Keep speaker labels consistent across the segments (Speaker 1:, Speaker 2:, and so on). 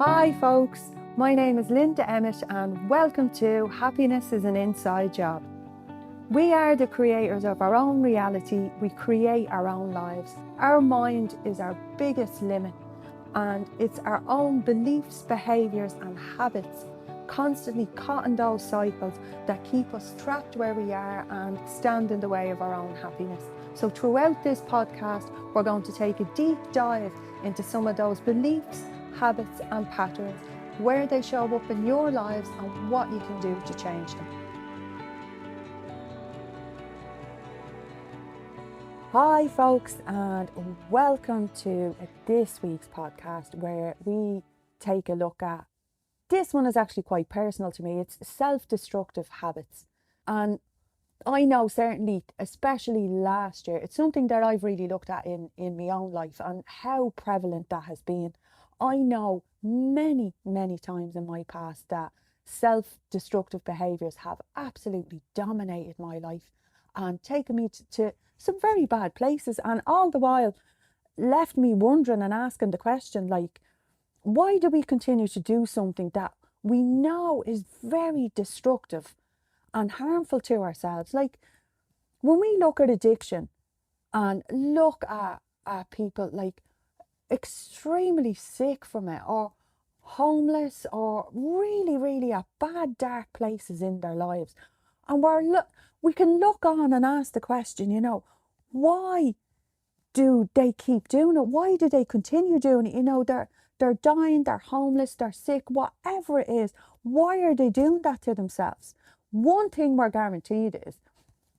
Speaker 1: Hi folks, my name is Linda Emmett and welcome to Happiness is an Inside Job. We are the creators of our own reality, we create our own lives. Our mind is our biggest limit and it's our own beliefs, behaviours and habits constantly caught in those cycles that keep us trapped where we are and stand in the way of our own happiness. So throughout this podcast, we're going to take a deep dive into some of those beliefs, habits and patterns, where they show up in your lives and what you can do to change them. Hi folks, and welcome to this week's podcast where we take a look at, this one is actually quite personal to me, it's self-destructive habits. And I know certainly, especially last year, it's something that I've really looked at in my own life and how prevalent that has been. I know many times in my past that self-destructive behaviours have absolutely dominated my life and taken me to some very bad places, and all the while left me wondering and asking the question, like, why do we continue to do something that we know is very destructive and harmful to ourselves? Like, when we look at addiction and look at people like extremely sick from it, or homeless, or really at bad dark places in their lives, and we can look on and ask the question, why do they keep doing it? Why do they continue doing it? They're dying, they're homeless, they're sick, whatever it is. Why are they doing that to themselves? One thing we're guaranteed is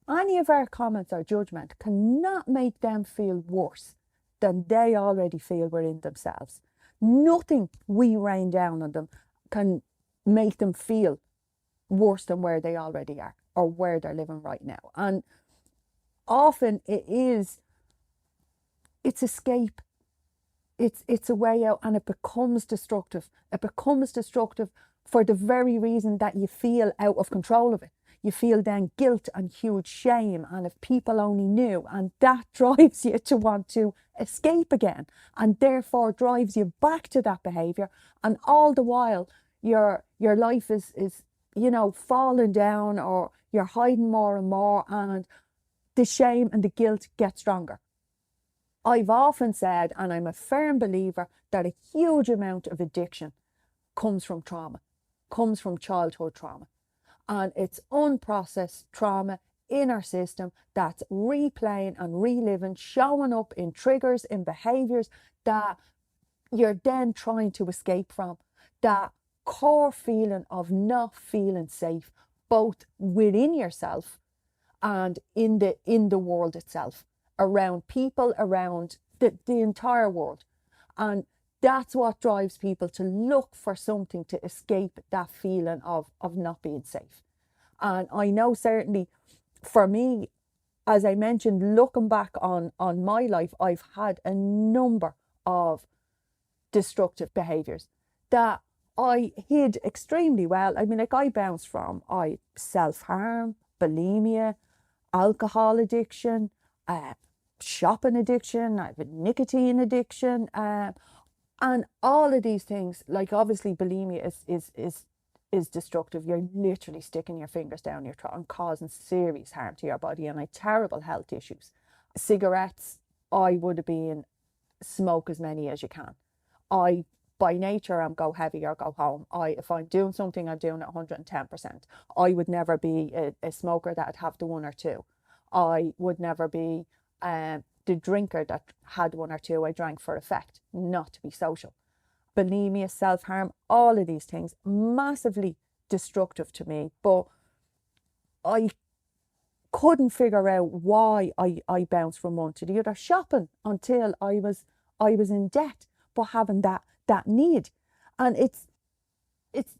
Speaker 1: any of our comments or judgment cannot make them feel worse than they already feel within themselves. Nothing we rain down on them can make them feel worse than where they already are or where they're living right now. And often it's escape. It's a way out, and it becomes destructive. It becomes destructive for the very reason that you feel out of control of it. You feel then guilt and huge shame, and if people only knew, and that drives you to want to escape again, and therefore drives you back to that behaviour. And all the while your life is falling down, or you're hiding more and more, and the shame and the guilt get stronger. I've often said, and I'm a firm believer, that a huge amount of addiction comes from trauma, comes from childhood trauma. And it's unprocessed trauma in our system that's replaying and reliving, showing up in triggers, in behaviours that you're then trying to escape from. That core feeling of not feeling safe, both within yourself and in the world itself, around people, around the entire world. And that's what drives people to look for something to escape that feeling of not being safe. And I know certainly for me, as I mentioned, looking back on my life, I've had a number of destructive behaviours that I hid extremely well. I mean, like, I bounced from self-harm, bulimia, alcohol addiction, shopping addiction, I have a nicotine addiction, and all of these things. Like, obviously bulimia is destructive. You're literally sticking your fingers down your throat and causing serious harm to your body, and terrible health issues. Cigarettes, I would have been smoke as many as you can. I, by nature, am go heavy or go home. If I'm doing something, I'm doing it 110%. I would never be a smoker that'd have the one or two. I would never be the drinker that had one or two. I drank for effect, not to be social. Bulimia, self-harm, all of these things, massively destructive to me. But I couldn't figure out why I bounced from one to the other. Shopping, until I was in debt, but having that need. And it's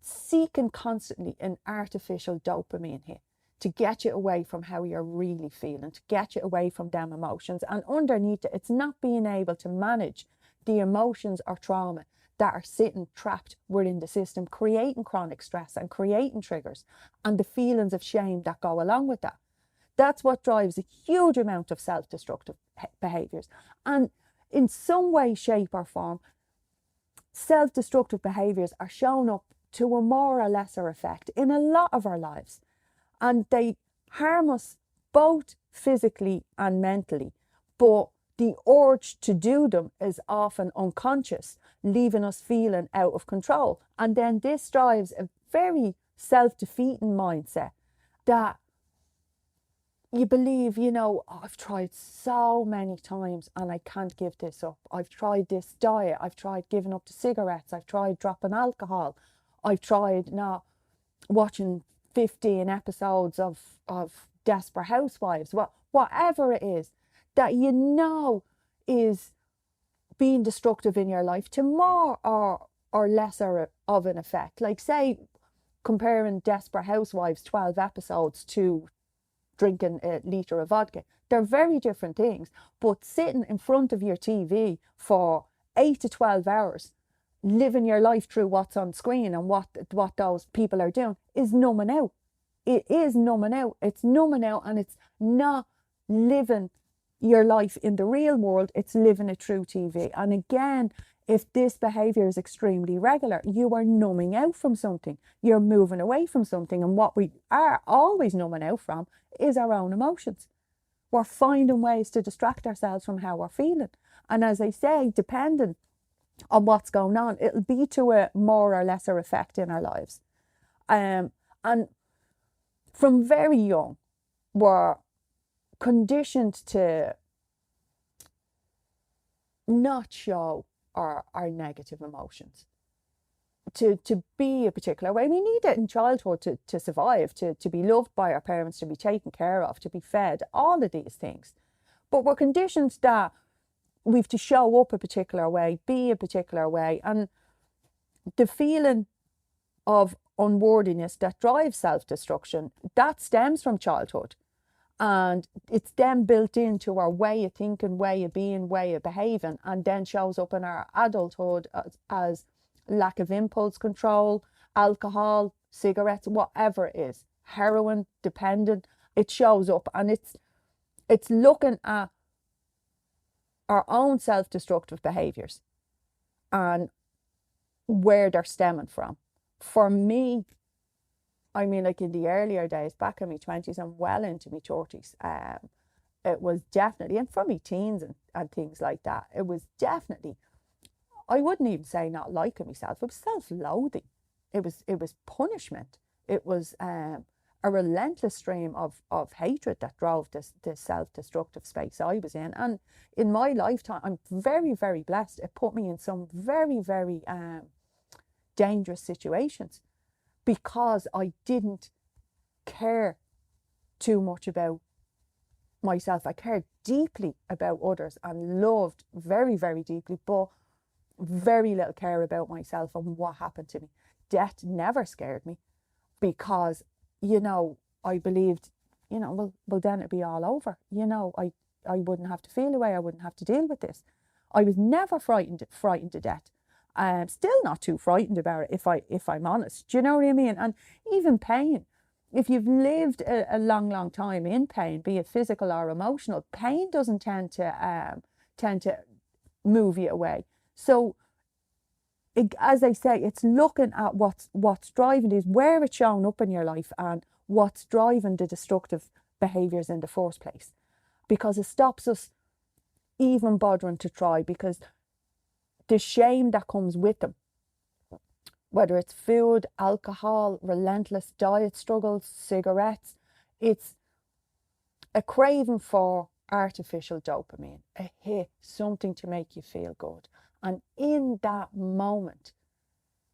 Speaker 1: seeking constantly an artificial dopamine hit to get you away from how you're really feeling, to get you away from them emotions. And underneath it, it's not being able to manage the emotions or trauma that are sitting trapped within the system, creating chronic stress and creating triggers and the feelings of shame that go along with that. That's what drives a huge amount of self-destructive behaviours. And in some way, shape or form, self-destructive behaviours are shown up to a more or lesser effect in a lot of our lives, and they harm us both physically and mentally, but the urge to do them is often unconscious, leaving us feeling out of control. And then this drives a very self-defeating mindset that you believe, I've tried so many times and I can't give this up. I've tried this diet. I've tried giving up the cigarettes. I've tried dropping alcohol. I've tried not watching 15 episodes of Desperate Housewives. Whatever it is that is being destructive in your life, to more or lesser of an effect. Like, say, comparing Desperate Housewives 12 episodes to drinking a litre of vodka. They're very different things, but sitting in front of your TV for 8 to 12 hours, living your life through what's on screen and what those people are doing is numbing out. It is numbing out. It's numbing out, and it's not living your life in the real world. It's living it through TV. And again, if this behaviour is extremely regular, you are numbing out from something. You're moving away from something. And what we are always numbing out from is our own emotions. We're finding ways to distract ourselves from how we're feeling. And as I say, depending on what's going on, it'll be to a more or lesser effect in our lives. And from very young, we're conditioned to not show our negative emotions, to be a particular way. We need it in childhood to survive, to be loved by our parents, to be taken care of, to be fed, all of these things. But we're conditioned that we've to show up a particular way, be a particular way. And the feeling of unworthiness that drives self-destruction, that stems from childhood. And it's then built into our way of thinking, way of being, way of behaving, and then shows up in our adulthood as lack of impulse control, alcohol, cigarettes, whatever it is, heroin, dependent. It shows up, and it's looking at our own self-destructive behaviours and where they're stemming from. For me, I mean, like in the earlier days, back in my 20s and well into my 30s, it was definitely, and for me teens and things like that, it was definitely, I wouldn't even say not liking myself, it was self-loathing. It was punishment. It was a relentless stream of hatred that drove this self-destructive space I was in. And in my lifetime, I'm very, very blessed. It put me in some very, very dangerous situations, because I didn't care too much about myself. I cared deeply about others and loved very, very deeply, but very little care about myself and what happened to me. Death never scared me, because, I believed, well then it'd be all over. I wouldn't have to feel away. I wouldn't have to deal with this. I was never frightened to death. I'm still not too frightened about it, if I'm honest. Do you know what I mean? And even pain. If you've lived a long, long time in pain, be it physical or emotional, pain doesn't tend to move you away. So, as I say, it's looking at what's driving these, where it's shown up in your life, and what's driving the destructive behaviours in the first place, because it stops us even bothering to try, because the shame that comes with them, whether it's food, alcohol, relentless diet struggles, cigarettes, it's a craving for artificial dopamine, a hit, something to make you feel good. And in that moment,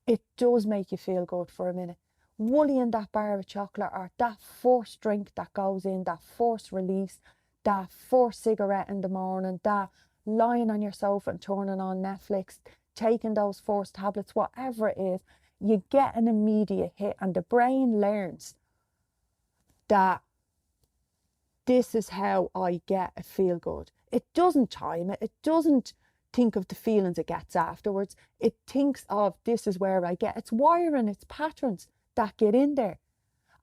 Speaker 1: it does make you feel good for a minute. Woolying that bar of chocolate, or that first drink that goes in, that first release, that first cigarette in the morning, that lying on your sofa and turning on Netflix, taking those first tablets, whatever it is, you get an immediate hit, and the brain learns that this is how I get a feel good. It doesn't time it. It doesn't think of the feelings it gets afterwards. It thinks of, this is where I get. It's wiring, it's patterns that get in there.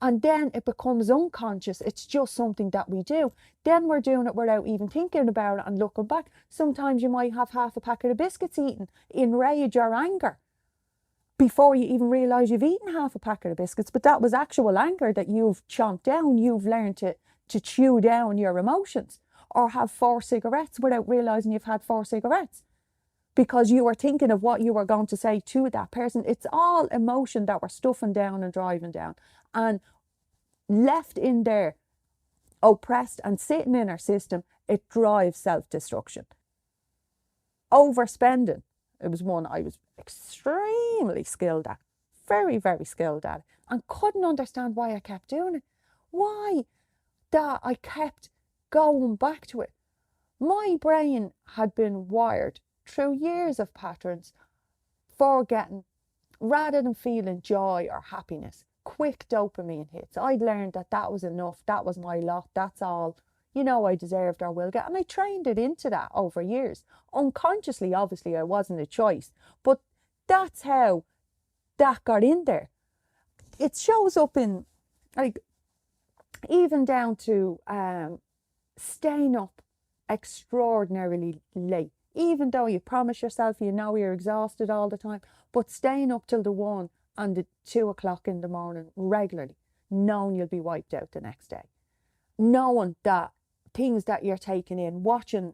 Speaker 1: And then it becomes unconscious. It's just something that we do. Then we're doing it without even thinking about it and looking back. Sometimes you might have half a packet of biscuits eaten in rage or anger before you even realise you've eaten half a packet of biscuits. But that was actual anger that you've chomped down. You've learned to chew down your emotions. Or have 4 cigarettes without realising you've had 4 cigarettes. Because you were thinking of what you were going to say to that person. It's all emotion that we're stuffing down and driving down. And left in there, oppressed and sitting in our system, it drives self-destruction. Overspending. It was one I was extremely skilled at. Very, very skilled at it. And couldn't understand why I kept doing it. Why that I kept going back to it. My brain had been wired through years of patterns for getting, rather than feeling joy or happiness, quick dopamine hits. I'd learned that that was enough. That was my lot. That's all, I deserved or will get. And I trained it into that over years. Unconsciously, obviously, I wasn't a choice. But that's how that got in there. It shows up in, like, even down to staying up extraordinarily late. Even though you promise yourself you're exhausted all the time, but staying up till the 1 and the 2 o'clock in the morning regularly, knowing you'll be wiped out the next day. Knowing that things that you're taking in, watching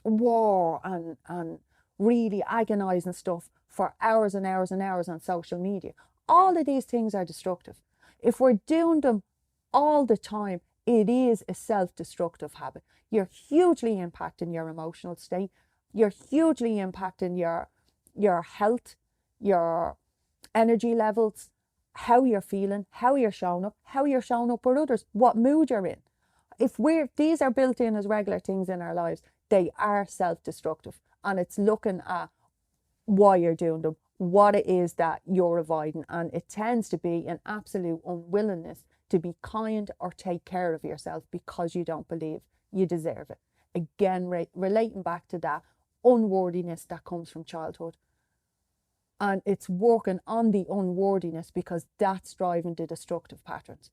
Speaker 1: war and really agonising stuff for hours and hours and hours on social media. All of these things are destructive. If we're doing them all the time, it is a self-destructive habit. You're hugely impacting your emotional state. You're hugely impacting your health, your energy levels, how you're feeling, how you're showing up with others, what mood you're in. If these are built in as regular things in our lives, they are self-destructive. And it's looking at why you're doing them, what it is that you're avoiding. And it tends to be an absolute unwillingness to be kind or take care of yourself because you don't believe you deserve it. Again, relating back to that unworthiness that comes from childhood. And it's working on the unworthiness because that's driving the destructive patterns.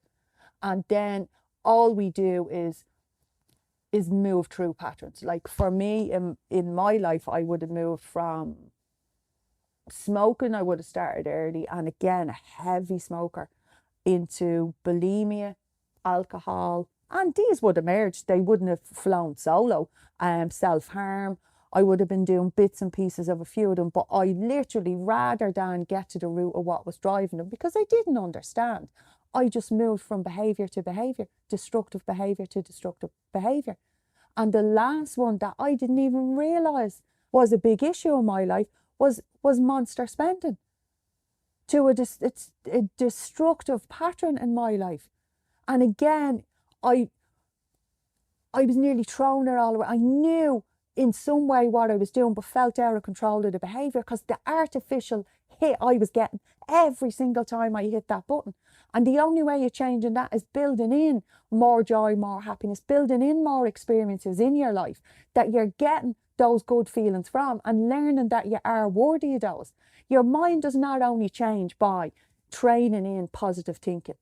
Speaker 1: And then all we do is move through patterns. Like for me, in my life, I would have moved from smoking. I would have started early, and again, a heavy smoker, into bulimia, alcohol, and these would have merged. They wouldn't have flown solo. Self-harm. I would have been doing bits and pieces of a few of them, but I literally, rather than get to the root of what was driving them, because I didn't understand, I just moved from behaviour to behaviour, destructive behaviour to destructive behaviour. And the last one that I didn't even realise was a big issue in my life was monster spending. It's a destructive pattern in my life. And again, I was nearly thrown it all away. I knew in some way what I was doing, but felt out of control of the behaviour because the artificial hit I was getting every single time I hit that button. And the only way you're changing that is building in more joy, more happiness, building in more experiences in your life that you're getting those good feelings from, and learning that you are worthy of those. Your mind does not only change by training in positive thinking.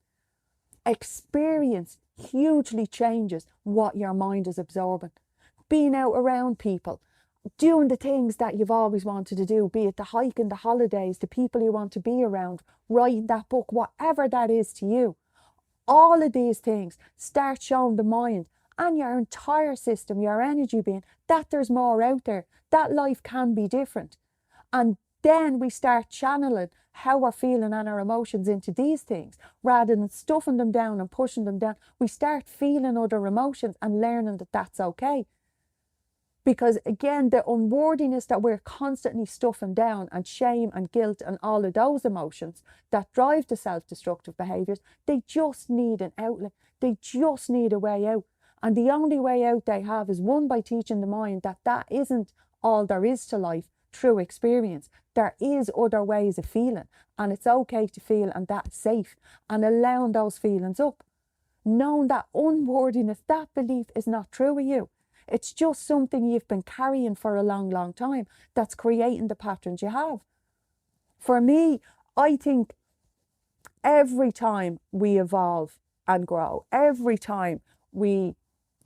Speaker 1: Experience hugely changes what your mind is absorbing. Being out around people, doing the things that you've always wanted to do, be it the hiking, the holidays, the people you want to be around, writing that book, whatever that is to you. All of these things start showing the mind and your entire system, your energy being, that there's more out there, that life can be different. And then we start channeling how we're feeling and our emotions into these things. Rather than stuffing them down and pushing them down, we start feeling other emotions and learning that that's okay. Because again, the unworthiness that we're constantly stuffing down, and shame and guilt and all of those emotions that drive the self-destructive behaviours, they just need an outlet. They just need a way out. And the only way out they have is, one, by teaching the mind that that isn't all there is to life through experience. There is other ways of feeling, and it's okay to feel, and that's safe, and allowing those feelings up. Knowing that unworthiness, that belief is not true of you. It's just something you've been carrying for a long, long time that's creating the patterns you have. For me, I think every time we evolve and grow, every time we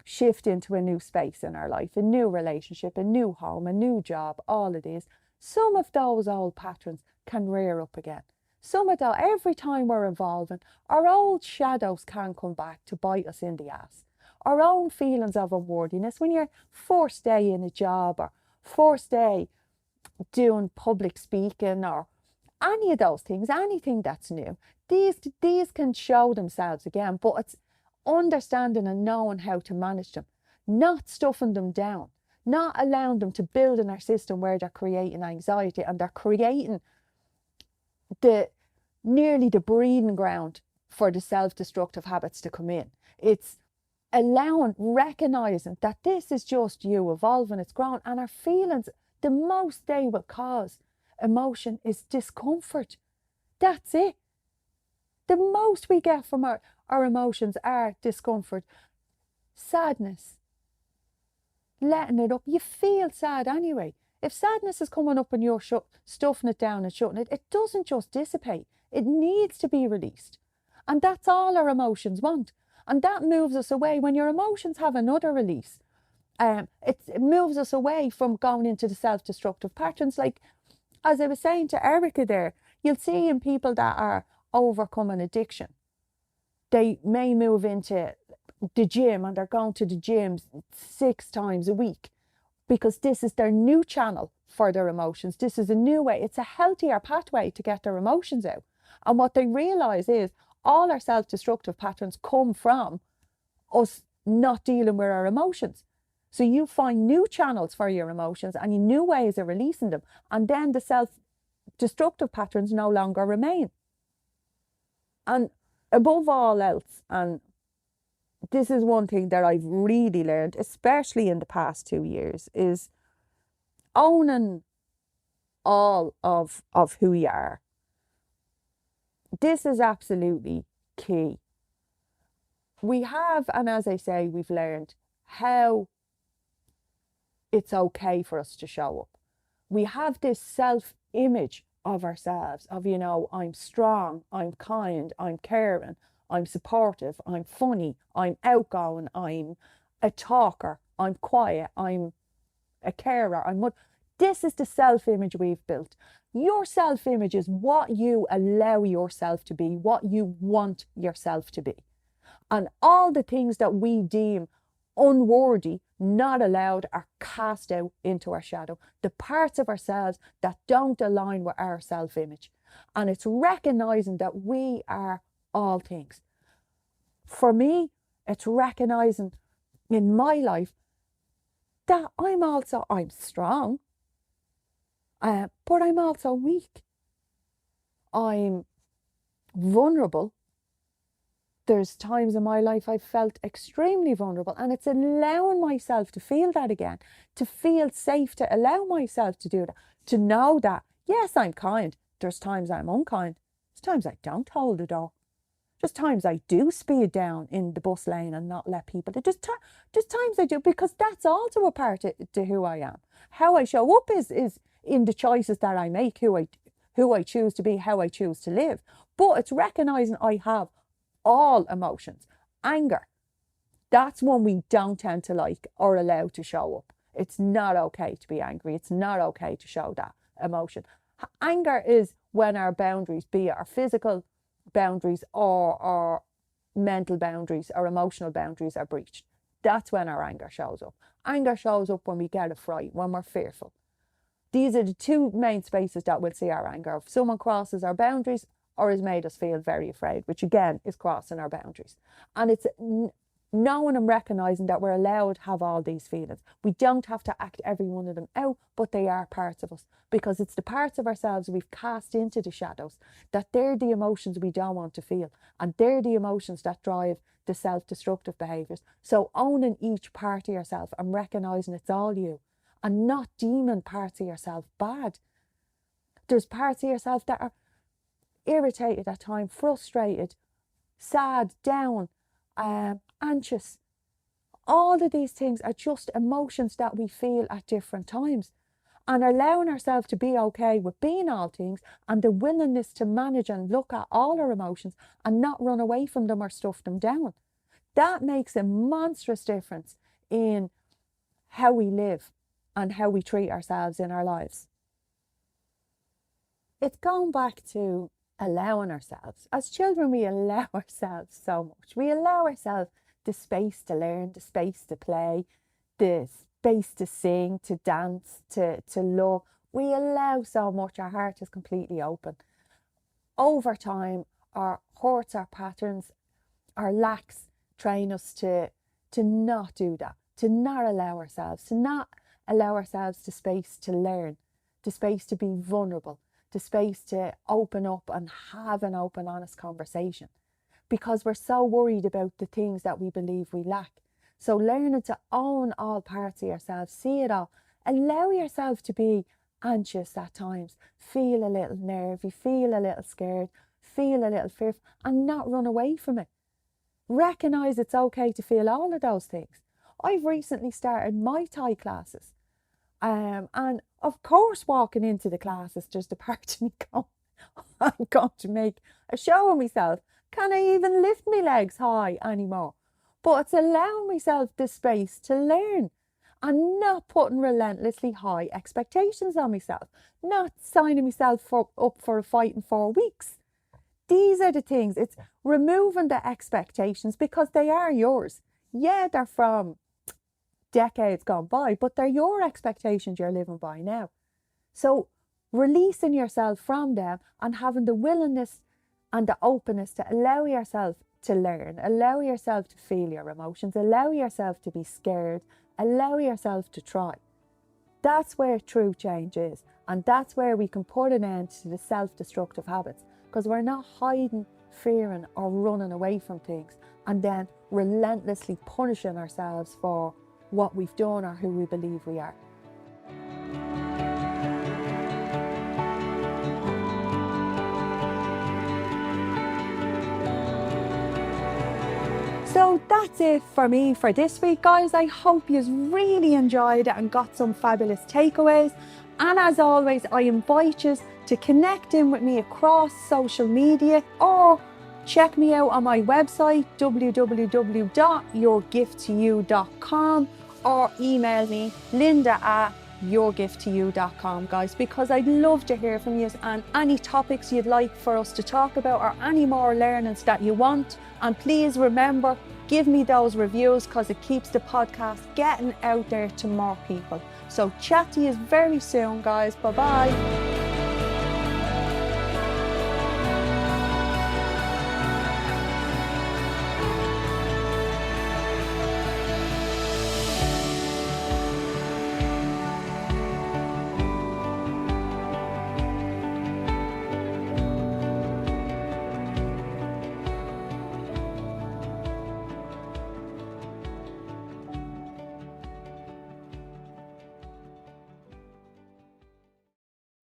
Speaker 1: shift into a new space in our life, a new relationship, a new home, a new job, all of these, some of those old patterns can rear up again. Some of those, every time we're evolving, our old shadows can come back to bite us in the ass. Our own feelings of unworthiness, when you're first day in a job or first day doing public speaking or any of those things, anything that's new, these can show themselves again, but it's understanding and knowing how to manage them, not stuffing them down, not allowing them to build in our system where they're creating anxiety and they're creating nearly the breeding ground for the self-destructive habits to come in. It's allowing, recognizing that this is just you evolving, it's growing, and our feelings, the most they will cause emotion is discomfort. That's it. The most we get from our emotions are discomfort, sadness, letting it up. You feel sad anyway. If sadness is coming up and you're stuffing it down and shutting it, it doesn't just dissipate. It needs to be released. And that's all our emotions want. And that moves us away. When your emotions have another release, it moves us away from going into the self-destructive patterns. Like, as I was saying to Erica there, you'll see in people that are overcoming addiction, they may move into the gym and they're going to the gym 6 times a week because this is their new channel for their emotions. This is a new way. It's a healthier pathway to get their emotions out. And what they realise is all our self-destructive patterns come from us not dealing with our emotions. So you find new channels for your emotions and new ways of releasing them. And then the self-destructive patterns no longer remain. And above all else, and this is one thing that I've really learned, especially in the past 2 years, is owning all of who you are. This is absolutely key. We have, and as I say, we've learned how it's okay for us to show up. We have this self-image of ourselves, of, I'm strong, I'm kind, I'm caring, I'm supportive, I'm funny, I'm outgoing, I'm a talker, I'm quiet, I'm a carer, This is the self-image we've built. Your self-image is what you allow yourself to be, what you want yourself to be. And all the things that we deem unworthy, not allowed, are cast out into our shadow. The parts of ourselves that don't align with our self-image. And it's recognizing that we are all things. For me, it's recognizing in my life that I'm strong, but I'm also weak. I'm vulnerable. There's times in my life I've felt extremely vulnerable, and it's allowing myself to feel that again, to feel safe, to allow myself to do that, to know that, yes, I'm kind. There's times I'm unkind. There's times I don't hold the door. There's times I do speed down in the bus lane and not let people. There's times I do, because that's also a part to who I am. How I show up is in the choices that I make, who I choose to be, how I choose to live. But it's recognizing I have all emotions. Anger, that's one we don't tend to like or allow to show up. It's not okay to be angry. It's not okay to show that emotion. Anger is when our boundaries, be it our physical boundaries or our mental boundaries, our emotional boundaries, are breached. That's when our anger shows up. Anger shows up when we get a fright, when we're fearful. These are the 2 main spaces that we'll see our anger. If someone crosses our boundaries or has made us feel very afraid, which again is crossing our boundaries. And it's knowing and recognising that we're allowed to have all these feelings. We don't have to act every one of them out, but they are parts of us, because it's the parts of ourselves we've cast into the shadows, that they're the emotions we don't want to feel, and they're the emotions that drive the self-destructive behaviours. So owning each part of yourself and recognising it's all you, and not deeming parts of yourself bad. There's parts of yourself that are irritated at times, frustrated, sad, down, anxious. All of these things are just emotions that we feel at different times. and allowing ourselves to be okay with being all things, and the willingness to manage and look at all our emotions and not run away from them or stuff them down. That makes a monstrous difference in how we live and how we treat ourselves in our lives. It's going back to allowing ourselves. As children, we allow ourselves so much. We allow ourselves the space to learn, the space to play, the space to sing, to dance, to love. We allow so much. Our heart is completely open. Over time, our hurts, our patterns, our lacks train us to not do that, to not allow ourselves, the space to learn, the space to be vulnerable, the space to open up and have an open, honest conversation, because we're so worried about the things that we believe we lack. So learning to own all parts of yourself, see it all, allow yourself to be anxious at times, feel a little nervy, feel a little scared, feel a little fearful, and not run away from it. Recognise it's okay to feel all of those things. I've recently started Muay Thai classes. And of course, walking into the classes, there's the part of me going, I'm going to make a show of myself. Can I even lift my legs high anymore? But it's allowing myself the space to learn and not putting relentlessly high expectations on myself, not signing myself up for a fight in 4 weeks. These are the things. It's removing the expectations, because they are yours. Yeah, they're from decades gone by, but they're your expectations you're living by now. So releasing yourself from them and having the willingness and the openness to allow yourself to learn, allow yourself to feel your emotions, allow yourself to be scared, allow yourself to try. That's where true change is, and that's where we can put an end to the self-destructive habits, because we're not hiding, fearing or running away from things and then relentlessly punishing ourselves for what we've done or who we believe we are. So that's it for me for this week, guys. I hope you really enjoyed it and got some fabulous takeaways. And as always, I invite you to connect in with me across social media, or check me out on my website, www.yourgifttoyou.com, or email me, linda@yourgifttoyou.com, guys, because I'd love to hear from you and any topics you'd like for us to talk about or any more learnings that you want. And please remember, give me those reviews, because it keeps the podcast getting out there to more people. So chat to you very soon, guys. Bye bye.